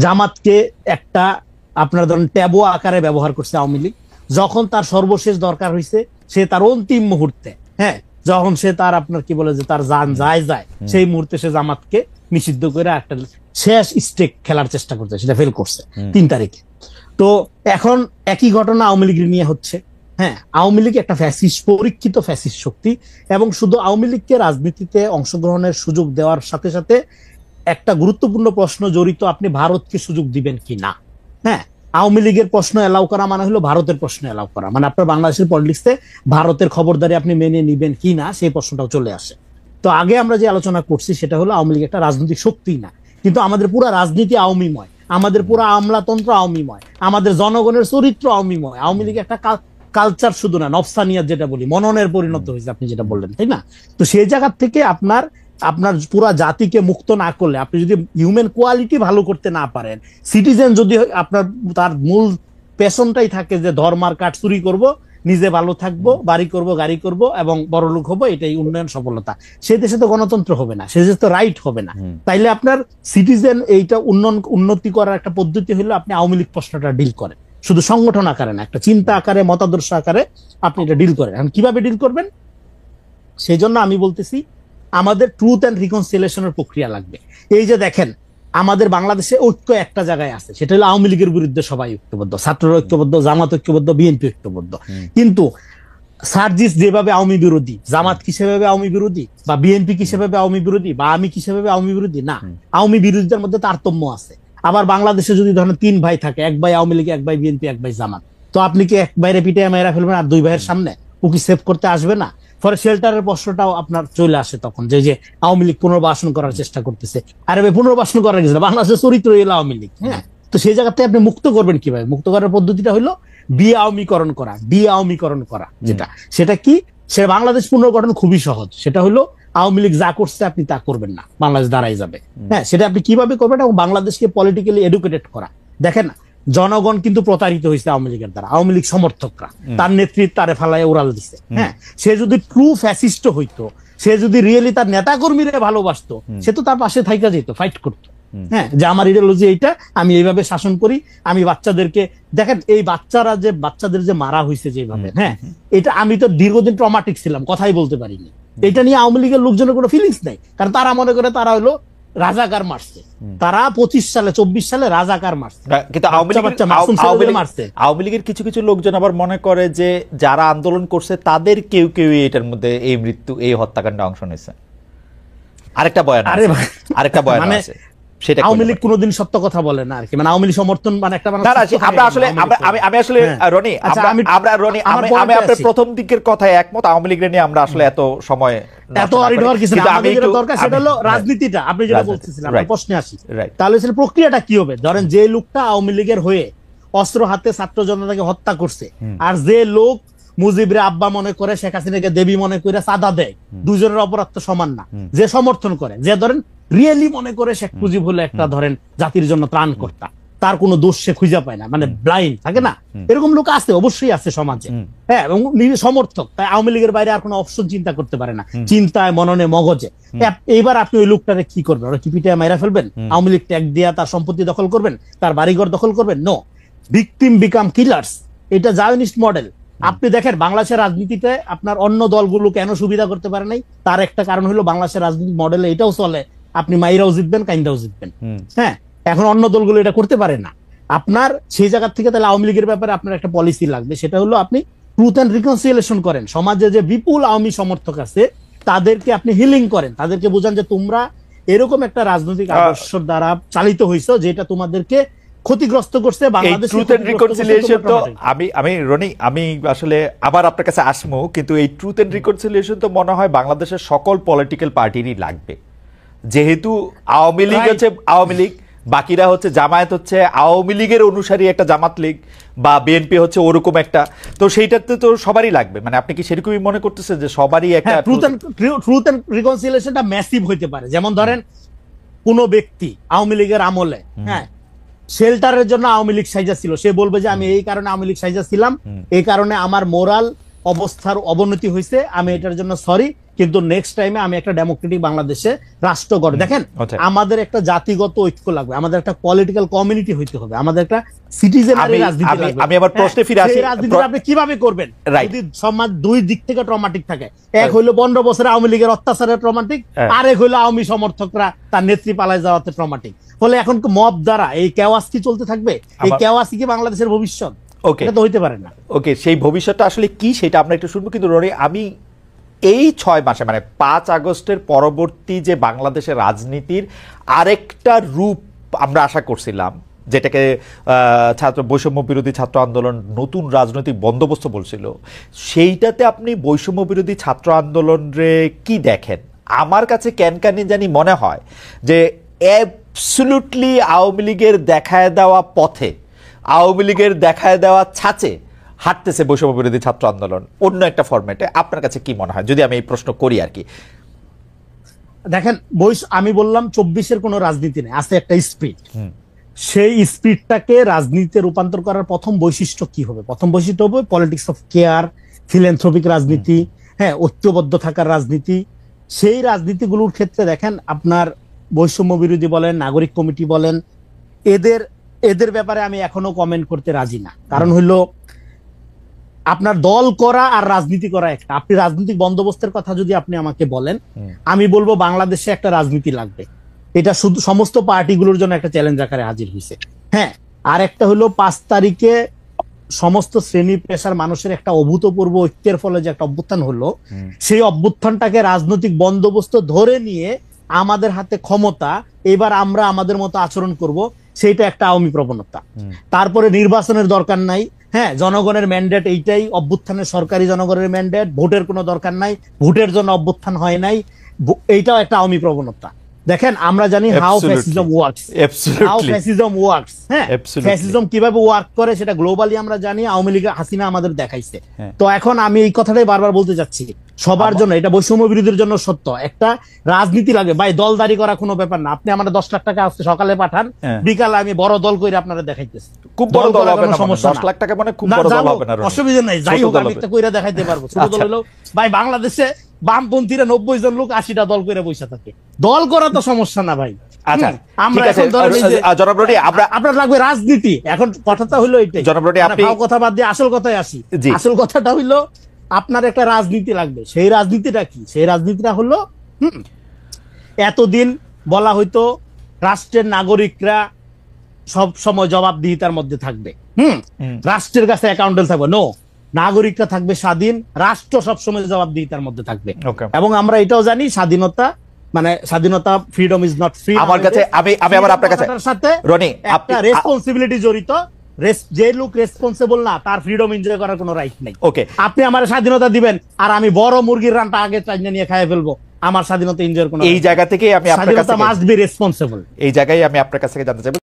জামাতকে একটা আপনার ধরেন ট্যাবু আকারে ব্যবহার করছে আওয়ামী লীগ। যখন তার সর্বশেষ দরকার হয়েছে, সে তার অন্তিম মুহূর্তে, হ্যাঁ, যখন সে তার আপনার কি বলে যে তার জান যায় সেই মুহূর্তে সে জামাতকে নিষিদ্ধ করে একটা শেষ স্টেক খেলার চেষ্টা করছে, সেটা ফেল করছে 3 তারিখে। তো এখন একই ঘটনা আওয়ামী লীগ নিয়ে হচ্ছে। হ্যাঁ, আওয়ামী লীগ একটা ফ্যাসিস্ট, পরীক্ষিত ফ্যাসিস্ট শক্তি, এবং শুধু আওয়ামী লীগকে রাজনীতিতে অংশগ্রহণের সুযোগ দেওয়ার সাথে সাথে একটা গুরুত্বপূর্ণ প্রশ্ন জড়িত, আপনি ভারতকে সুযোগ দিবেন কি না। হ্যাঁ, আওয়ামী লীগের প্রশ্ন এলাও করা মানে হলো ভারতের প্রশ্ন এলাও করা, মানে আপনার বাংলাদেশের পলিটিক্সে ভারতের খবরদারি আপনি মেনে নিবেন কি না, সেই প্রশ্নটাও চলে আসে। তো আগে আমরা যে আলোচনা করছি সেটা হলো আওয়ামী লীগ একটা রাজনৈতিক শক্তি না, কিন্তু আমাদের পুরো রাজনীতি আওয়ামীময়, আমাদের পুরো আমলাতন্ত্র আওয়ামীময়, আমাদের জনগণের চরিত্র আওয়ামীময়। আওয়ামী লীগ একটা কালচার শুধু না, নফসানিয়াত যেটা বলি, মননের পরিণত হয়েছে, আপনি যেটা বললেন, তাই না? তো সেই জায়গা থেকে আপনার পুরা জাতিকে মুক্ত না করলে, আপনি যদি হিউম্যান কোয়ালিটি ভালো করতে না পারেন, সিটিজেন যদি আপনার তার মূল পেশনটাই থাকে যে ধর্মার কাঠ চুরি করব, নিজে ভালো থাকবো, বাড়ি করব, গাড়ি করব এবং বড়লোক হবো, এটাই উন্নয়ন সফলতা, সে দেশে তো গণতন্ত্র হবে না, সে দেশে তো রাইট হবে না। তাইলে আপনার সিটিজেন এইটা উন্নতি করার একটা পদ্ধতি হলো আপনি আওয়ামী লীগ প্রশ্নটা ডিল করেন, শুধু সংগঠন আকারে না, একটা চিন্তা আকারে, মতাদর্শ আকারে আপনি এটা ডিল করেন। এখন কিভাবে ডিল করবেন, সেই জন্য আমি বলতেছি আমাদের ট্রুথ অ্যান্ড রিকনসিলিয়েশনের প্রক্রিয়া লাগবে। এই যে দেখেন, আমাদের বাংলাদেশে ঐক্য একটা জায়গায় আছে, সেটা হলো আওয়ামী লীগের বিরুদ্ধে সবাই ঐক্যবদ্ধ, ছাত্ররা ঐক্যবদ্ধ, জামাত ঐক্যবদ্ধ, বিএনপি ঐক্যবদ্ধ। কিন্তু সার্জিস যেভাবে আওয়ামী বিরোধী, জামাত কিসেভাবে আওয়ামী বিরোধী, বা বিএনপি কিসেভাবে আওয়ামী বিরোধী, বা আমি কিসেভাবে আওয়ামী বিরোধী না, আওয়ামী বিরোধীদের মধ্যে তারতম্য আছে। আবার বাংলাদেশে যদি ধরেন 3 ভাই থাকে, 1 ভাই আওয়ামী লীগ, 1 ভাই বিএনপি, 1 ভাই জামাত, তো আপনি কি 1 ভাইরে পিটে মেয়েরা ফেলবেন আর 2 ভাইয়ের সামনে ও কি সেভ করতে আসবে না? ফলে শেল্টারের প্রশ্নটাও আপনার চলে আসে তখন, যে আওয়ামী লীগ পুনর্বাসন করার চেষ্টা করতেছে। আরে ভাই, পুনর্বাসন করার কিছু না, বাংলাদেশের চরিত্র এলো আওয়ামী লীগ। হ্যাঁ, তো সেই জায়গাতে আপনি মুক্ত করবেন কিভাবে? মুক্ত করার পদ্ধতিটা হলো আওয়ামীকরণ করা, আওয়ামীকরণ করা। সেটা কি, সে বাংলাদেশ পুনর্গঠন খুবই সহজ, সেটা হলো আওয়ামী লীগ যা করছে আপনি তা করবেন না, বাংলাদেশ দাঁড়াই যাবে। হ্যাঁ, সেটা আপনি কিভাবে করবেন, এবং বাংলাদেশকে পলিটিক্যালি এডুকেটেড করা। দেখেন, জনগণ কিন্তু প্রতারিত হয়েছে আওয়ামী লীগের দ্বারা, আওয়ামী লীগ সমর্থকরা তার নেতৃত্ব তারে ফালায় উড়াল দিচ্ছে। হ্যাঁ, সে যদি ট্রু ফ্যাসিস্ট হইতো, সে যদি রিয়েলি তার নেতা কর্মীরা ভালোবাসতো, সে তো তার পাশে থাইকা যেত, ফাইট করতো। হ্যাঁ, যে আমার ইডিওলজি এইটা, আমি এইভাবে শাসন করি, আমি বাচ্চাদেরকে, দেখেন এই বাচ্চাদের যে মারা হয়েছে যেভাবে, হ্যাঁ, এটা আমি তো দীর্ঘদিন ট্রমাটিক ছিলাম, কথাই বলতে পারিনি। এটা নিয়ে আওয়ামী লীগের লোকজনের কোনো ফিলিংস নেই, কারণ তারা মনে করে তারা হলো রাজাকার মারছে, তারা 25 সালে 24 সালে রাজাকার মারছে। কিন্তু আওয়ামী লীগের কিছু কিছু লোকজন আবার মনে করে যে যারা আন্দোলন করছে তাদের কেউ কেউ এটার মধ্যে এই মৃত্যু, এই হত্যাকাণ্ডে অংশ নিয়েছে। আরেকটা বয়ান আছে, সেটা আওয়ামী লীগ কোনোদিন সত্য কথা বলে না আর কি, মানে আওয়ামী লীগ সমর্থন মানে একটা আমরা আসলে আমি আসলে রনি, আমি আপনার প্রথম দিকের কথায় একমত। আওয়ামী লীগ নিয়ে আমরা আসলে এত সময় এত অরিড হওয়ার কিছু না, আমাদের যেটা দরকার সেটা হলো রাজনীতিটা। আপনি যেটা বলতেছিলেন, আমরা প্রশ্নে আসি, তাহলে সেটা প্রক্রিয়াটা কি হবে? ধরেন যে লোকটা আওয়ামী লীগের হয়ে অস্ত্র হাতে ছাত্র জনতাকে হত্যা করছে, আর যে লোক মুজিবরে আব্বা মনে করে, শেখ হাসিনাকে দেবী মনে করে চাঁদা দেয়, দুজনের অপরাধ তো সমান না। যে সমর্থন করে, যে ধরেন রিয়েলি মনে করে শেখ মুজিব হলো একটা ধরেন জাতির জন্য ত্রাণকর্তা, তার কোনো দোষ সে খুঁজে পায় না, মানে ব্লাইন্ড থাকে না, এরকম লোক আছে, অবশ্যই আছে সমাজে। হ্যাঁ, এবং সমর্থক, তাই আওয়ামী লীগের বাইরে আর কোনো অপশন চিন্তা করতে পারে না, চিন্তায়, মননে, মগজে। এইবার আপনি ওই লোকটারে কি করবেন? ওরা কি পিটিয়ে মাইরা ফেলবেন? আওয়ামী লীগ ট্যাগ দিয়া তার সম্পত্তি দখল করবেন, তার বাড়িঘর দখল করবেন? নো, ভিকটিম বিকাম কিলার্স, এটা জায়নিস্ট মডেল। আপনি দেখেন বাংলাদেশের রাজনীতিতে আপনার অন্য দলগুলো কেন সুবিধা করতে পারে নাই, তার একটা কারণ হলো বাংলাদেশের রাজনীতি মডেলে এটাও চলে, আপনি মাইরাও জিতবেন, কাইন্দাও জিতবেন। হ্যাঁ, এখন অন্য দলগুলো এটা করতে পারে না। আপনার সেই জায়গা থেকে তাহলে আওয়ামী লীগের ব্যাপারে আপনার একটা পলিসি লাগবে, সেটা হলো আপনি ট্রুথ অ্যান্ড রিকনসিলিয়েশন করেন। সমাজে যে বিপুল আওয়ামী সমর্থক আছে তাদেরকে আপনি হিলিং করেন, তাদেরকে বোঝান যে তোমরা এরকম একটা রাজনৈতিক আদর্শ দ্বারা চালিত হইছো যেটা তোমাদেরকে ক্ষতিগ্রস্ত করছে। বাংলাদেশ ট্রুথ এন্ড রিকনসিলিয়েশন তো আমি রনি, আমি আসলে আবার আপনার কাছে আসবো, কিন্তু এই ট্রুথ এন্ড রিকনসিলিয়েশন তো মনে হয় বাংলাদেশের সকল পলিটিক্যাল পার্টিরই লাগবে, যেহেতু আওয়ামী লীগ হচ্ছে আওয়ামী লীগ, বাকিরা হচ্ছে জামায়াত, হচ্ছে আওয়ামী লীগের অনুসারী একটা জামাত লীগ, বা বিএনপি হচ্ছে ওরকম একটা, তো সেইটাতে তো সবারই লাগবে। মানে আপনি কি সেরকমই মনে করতেছেন যে সবারই একটা ট্রুথ এন্ড রিকনসিলিয়েশনটা ম্যাসিভ হইতে পারে? যেমন ধরেন কোন ব্যক্তি আওয়ামী লীগের আমলে, হ্যাঁ, শেল্টারের জন্য আওয়ামী লীগ সাইজা ছিল, সে বলবে যে আমি এই কারণে আওয়ামী লীগ সাইজা ছিলাম, এই কারণে আমার মোরাল অবস্থার অবনতি হয়েছে, আমি এটার জন্য সরি, কিন্তু নেক্সট টাইমে আমি একটা ডেমোক্রেটিক বাংলাদেশে রাষ্ট্র গড়ে দেখেন, আচ্ছা। আমাদের একটা জাতিগত ঐক্য লাগবে, আমাদের একটা পলিটিক্যাল কমিউনিটি হইতে হবে, আমাদের একটা সিটিজেনারি রাজনীতি লাগবে। আমি আবার প্রশ্নে ফিরে আসি। সেই রাজনীতিটা আপনি কিভাবে করবেন Right. যদি সমাজ দুই দিক থেকে ট্রমাটিক থাকে? এক হইলো 15 বছরে আওয়ামী লীগের অত্যাচারের ট্রমাটিক, আর এক হইলো আওয়ামী সমর্থকরা তার নেত্রী পালায় যাওয়াতে ট্রমাটিক। ফলে এখন মব দ্বারা এই কেওয়াস কি চলতে থাকবে? এই কেওয়াসই কি বাংলাদেশের ভবিষ্যৎ? ওকে, এটা তো হইতে পারে না। ওকে, সেই ভবিষ্যৎটা আসলে কি সেটা আমরা একটু শুনবো। কিন্তু রনি, আমি এই 6 মাসে মানে 5 আগস্টের পরবর্তী যে বাংলাদেশের রাজনীতির আরেকটা রূপ আমরা আশা করছিলাম, যেটাকে ছাত্র বৈষম্য বিরোধী ছাত্র আন্দোলন নতুন রাজনৈতিক বন্দোবস্ত বলছিল, সেইটাতে আপনি বৈষম্য বিরোধী ছাত্র আন্দোলনে কি দেখেন? আমার কাছে ক্যানকানি জানি মনে হয় যে অ্যাবসলিউটলি আওয়ামী লীগের দেখায় দেওয়া পথে, আওয়ামী লীগের দেখায় দেওয়া ছাঁচে হাঁটতেছে বৈষম্য বিরোধী ছাত্র আন্দোলন অন্য একটা ফরম্যাটে। আপনার কাছে কি মনে হয়, যদি আমি এই প্রশ্ন করি আর কি? দেখেন, আমি বললাম 24-এর কোনো রাজনীতি নেই, আছে একটা স্পিড। সেই স্পিডটাকে রাজনীতিতে রূপান্তর করার প্রথম বৈশিষ্ট্য কি হবে? প্রথম বৈশিষ্ট্য হবে পলিটিক্স অফ কেয়ার, ফিলান্থ্রপিক রাজনীতি, হ্যাঁ, ঐক্যবদ্ধ থাকার রাজনীতি। সেই রাজনীতিগুলোর ক্ষেত্রে দেখেন, আপনার বৈষম্য বিরোধী বলেন, নাগরিক কমিটি বলেন, এদের ব্যাপারে আমি এখনো কমেন্ট করতে রাজি না। কারণ হইলো, আপনার দল করা আর রাজনীতি করা একটা। আপনি রাজনৈতিক বন্দোবস্তের কথা যদি আপনি আমাকে বলেন, আমি বলবো বাংলাদেশে একটা রাজনীতি লাগবে। এটা শুধু সমস্ত পার্টিগুলোর জন্য একটা চ্যালেঞ্জ আকারে হাজির হয়েছে। হ্যাঁ, আর একটা হলো 5 তারিখে সমস্ত শ্রেণী পেশার মানুষের একটা অভূতপূর্ব ঐক্যের ফলে যে একটা অভ্যুত্থান হলো, সেই অভ্যুত্থানটাকে রাজনৈতিক বন্দোবস্ত ধরে নিয়ে আমাদের হাতে ক্ষমতা, এবার আমরা আমাদের মতো আচরণ করব, সেইটা একটা আওয়ামী প্রবণতা। তারপরে নির্বাচনের দরকার নাই, হ্যাঁ, জনগণের ম্যান্ডেট এইটাই, অভ্যুত্থানের সরকারি জনগণের ম্যান্ডেট, ভোটের কোনো দরকার নাই, ভোটের জন্য অভ্যুত্থান হয় নাই, এইটাও একটা আওয়ামী প্রবণতা। দেখেন, আমরা জানি how fascism works, how fascism works, হ্যাঁ, ফ্যাসিজম কিভাবে ওয়ার্ক করে সেটা গ্লোবালি আমরা জানি। আওয়ামী লীগ হাসিনা আমাদের দেখাইছে। তো এখন আমি এই কথাটাই বারবার বলতে যাচ্ছি, সবার জন্য, এটা বৈষম্য বিরোধীর জন্য সত্য, একটা রাজনীতি লাগে ভাই। দলদারি করা কোনো ব্যাপার না। আপনি আমার 10 লাখ টাকা আজকে সকালে পাঠান, বিকালে আমি বড় দল করে আপনারা দেখাইতেছি। খুব বড় দল হবে না, 10 লাখ টাকা মানে খুব বড় দল হবে না, অসুবিধা নাই, যাই হোক আমি একটা কইরা দেখাইতে পারবো। ছোট দল হলো ভাই, বাংলাদেশে বামপন্থীরা 90 জন লোক 80টা দল করে বসে থাকে, দল করা তো সমস্যা না ভাই। আচ্ছা, আমরা এখন জনাব রনি, আপনার লাগবে রাজনীতি। এখন কথাটা হলো এইটাই। জনাব রনি, আপনি কথা বাদ দিয়ে আসল কথায় আসি। আসল কথাটা হইলো, আপনার একটা রাজনীতি লাগবে। সেই রাজনীতিটা কি? সেই রাজনীতিটা হলো, এতদিন বলা হইতো রাষ্ট্রের নাগরিকরা সব সময় জবাবদিহিতার মধ্যে থাকবে, রাষ্ট্রের কাছে অ্যাকাউন্টেবল থাকবে। নো, নাগরিকরা থাকবে স্বাধীন, রাষ্ট্র সবসময় জবাবদিহিতার মধ্যে থাকবে। এবং আমরা এটাও জানি, স্বাধীনতা মানে স্বাধীনতা, ফ্রিডম ইজ নট ফ্রি। আমার কাছে আমি আবার আপনার কাছে সাথে রনি, একটা রেসপন্সিবিলিটি জড়িত। যে লোক রেসপন্সিবল না, তার ফ্রিডম এনজয় করার কোনো রাইট নেই। ওকে, আপনি আমার স্বাধীনতা দিবেন আর আমি বড় মুরগির রানটা আগে চাইনা নিয়ে খাইয়ে ফেলবো, আমার স্বাধীনতা এনজয় কোনো, এই জায়গা থেকে আমি আপনার কাছে মাস্ট বি রেসপন্সিবল। এই জায়গায় আমি আপনার কাছ থেকে জানতে চাইবো।